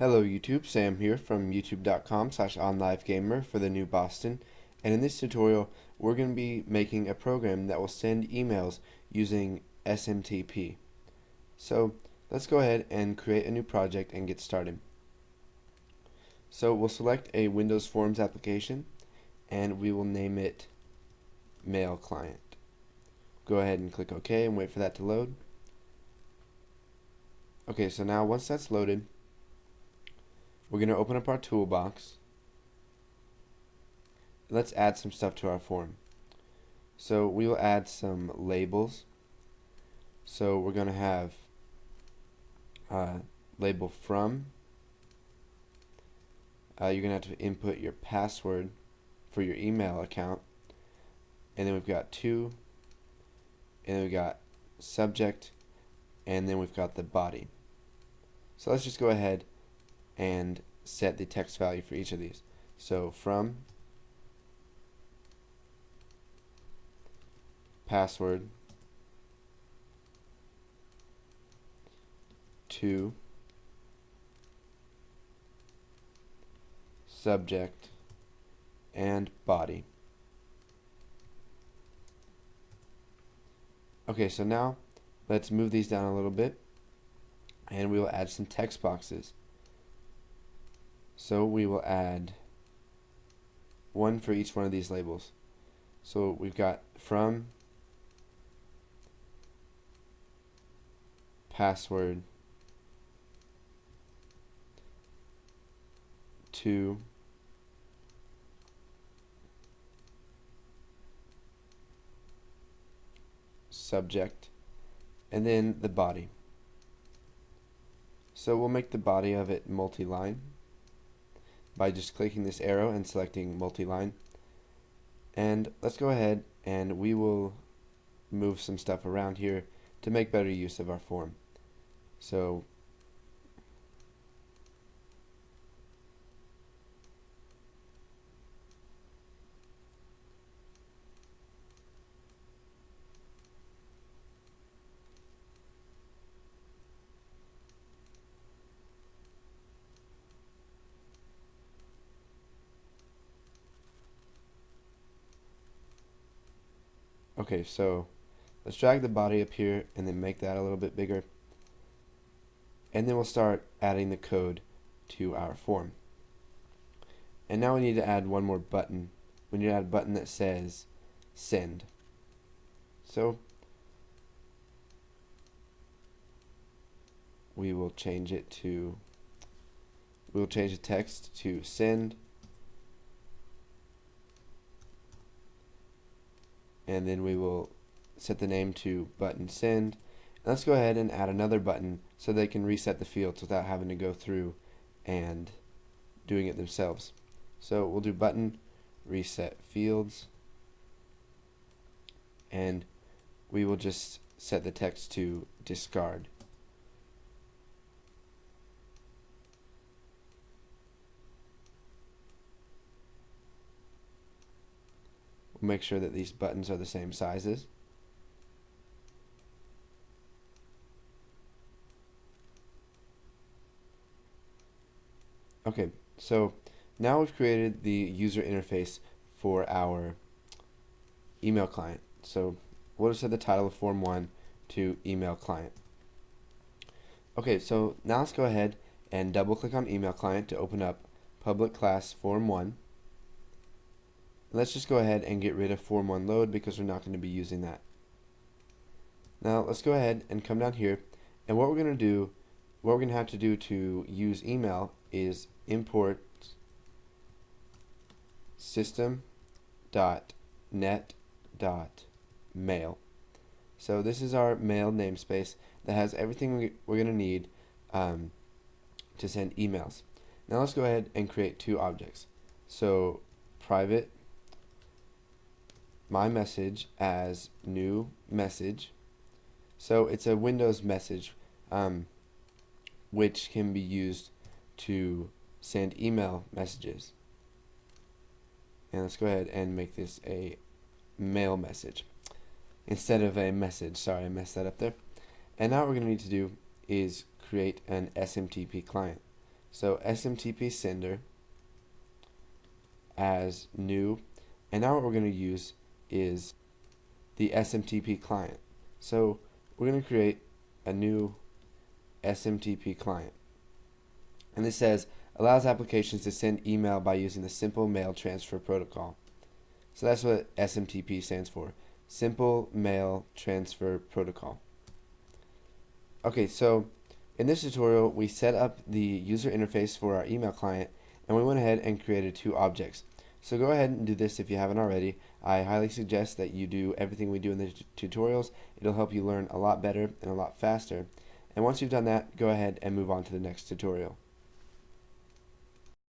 Hello YouTube, Sam here from youtube.com/onlivegamer for the new Boston, and in this tutorial we're going to be making a program that will send emails using SMTP. So let's go ahead and create a new project and get started. So we'll select a Windows Forms application and we will name it Mail Client. Go ahead and click OK and wait for that to load. Okay, so now once that's loaded, we're going to open up our toolbox. Let's add some stuff to our form. So we will add some labels. So we're going to have label from. You're going to have to input your password for your email account. And then we've got to, and then we've got subject, and then we've got the body. So let's just go ahead and set the text value for each of these. So from, password, to, subject, and body. Okay, so now let's move these down a little bit and we will add some text boxes. So we will add one for each one of these labels. So we've got from, password, to, subject, and then the body. So we'll make the body of it multi-line by just clicking this arrow and selecting multi-line. And let's go ahead and we will move some stuff around here to make better use of our form. So okay, so let's drag the body up here and then make that a little bit bigger. And then we'll start adding the code to our form. And now we need to add one more button. We need to add a button that says send. So we will change it to, we will change the text to send, and then we will set the name to button send. And let's go ahead and add another button so they can reset the fields without having to go through and doing it themselves. So we'll do button reset fields, and we will just set the text to discard. We'll make sure that these buttons are the same sizes. Okay, so now we've created the user interface for our email client. So we'll just set the title of Form 1 to Email Client. Okay, so now let's go ahead and double click on Email Client to open up public class Form 1. Let's just go ahead and get rid of Form 1 load because we're not going to be using that. Now let's go ahead and come down here, and what we're going to have to do to use email is import system.net.mail. So this is our mail namespace that has everything we're going to need to send emails. Now let's go ahead and create two objects. So private my message as new message. So it's a Windows message which can be used to send email messages. And let's go ahead and make this a mail message instead of a message. Sorry, I messed that up there. And now what we're going to need to do is create an SMTP client. So SMTP sender as new, and now what we're going to use is the SMTP client. So we're going to create a new SMTP client, and this says allows applications to send email by using the simple mail transfer protocol. So that's what SMTP stands for, Simple Mail Transfer Protocol. Okay, so in this tutorial we set up the user interface for our email client, and we went ahead and created two objects. So go ahead and do this if you haven't already. I highly suggest that you do everything we do in the tutorials. It'll help you learn a lot better and a lot faster. And once you've done that, go ahead and move on to the next tutorial.